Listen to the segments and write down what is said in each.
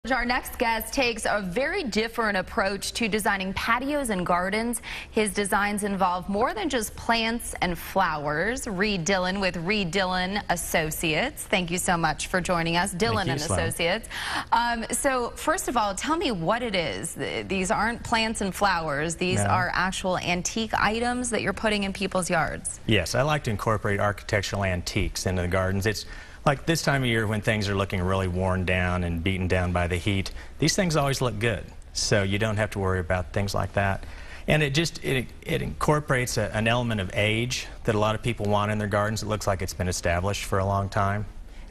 Our next guest takes a very different approach to designing patios and gardens. His designs involve more than just plants and flowers. Dillon with Dillon Associates. Thank you so much for joining us, Dillon and Associates. So first of all, tell me what it is. These aren't plants and flowers. These are actual antique items that you're putting in people's yards. Yes, I like to incorporate architectural antiques into the gardens. It's like this time of year when things are looking really worn down and beaten down by the heat, these things always look good. So you don't have to worry about things like that. And it incorporates an element of age that a lot of people want in their gardens. It looks like it's been established for a long time.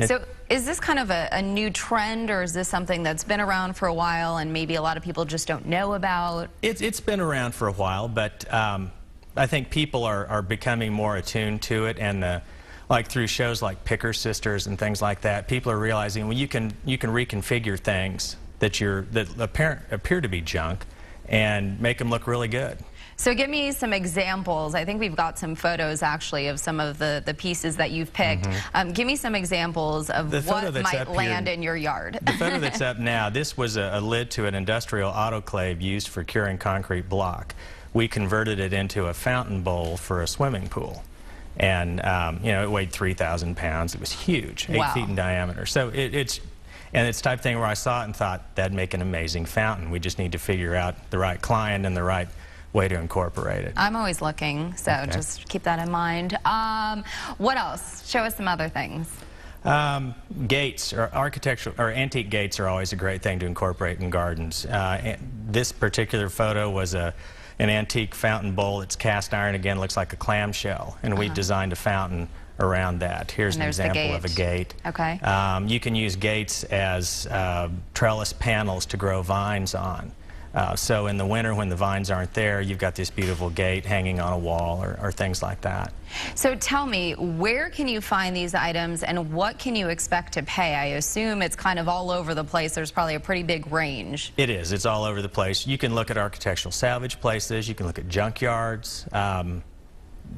So is this kind of a new trend, or is this something that's been around for a while and maybe a lot of people just don't know about? It's been around for a while, but I think people are becoming more attuned to it, and like through shows like Picker Sisters and things like that, people are realizing, well, you can reconfigure things that appear to be junk and make them look really good. So give me some examples. I think we've got some photos actually of some of the pieces that you've picked. Give me some examples of what might land in your yard. The photo that's up now, this was a lid to an industrial autoclave used for curing concrete block. We converted it into a fountain bowl for a swimming pool. And, you know, it weighed 3,000 pounds. It was huge, 8 feet in diameter. So it's the type of thing where I saw it and thought, that'd make an amazing fountain. We just need to figure out the right client and the right way to incorporate it. I'm always looking, so just keep that in mind. What else? Show us some other things. Gates, or architectural or antique gates, are always a great thing to incorporate in gardens. This particular photo was an antique fountain bowl. It's cast iron, again, looks like a clamshell, and we designed a fountain around that. Here's an example of a gate. Okay. You can use gates as trellis panels to grow vines on. So in the winter, when the vines aren't there, you've got this beautiful gate hanging on a wall, or things like that. So tell me, where can you find these items and what can you expect to pay? I assume it's kind of all over the place. There's probably a pretty big range. It is. It's all over the place. You can look at architectural salvage places. You can look at junkyards,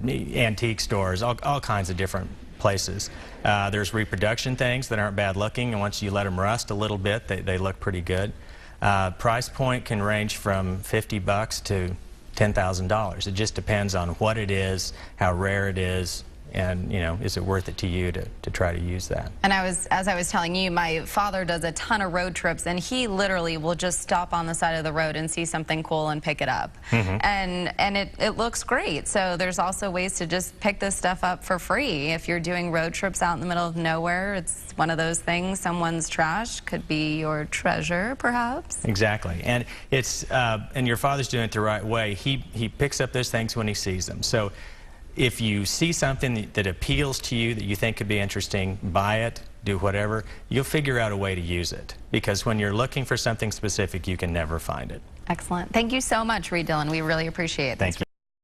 antique stores, all kinds of different places. There's reproduction things that aren't bad looking, and once you let them rust a little bit, they look pretty good. Price point can range from $50 to $10,000. It just depends on what it is, how rare it is, and, you know, is it worth it to you to try to use that. And as I was telling you, my father does a ton of road trips, and he literally will just stop on the side of the road and see something cool and pick it up. And it looks great. So there's also ways to just pick this stuff up for free. If you're doing road trips out in the middle of nowhere, it's one of those things. Someone's trash could be your treasure, perhaps. Exactly. And it's and your father's doing it the right way. He picks up those things when he sees them. So if you see something that appeals to you, that you think could be interesting, buy it, do whatever. You'll figure out a way to use it, because when you're looking for something specific, you can never find it. Excellent. Thank you so much, Dillon. We really appreciate it. Thank you.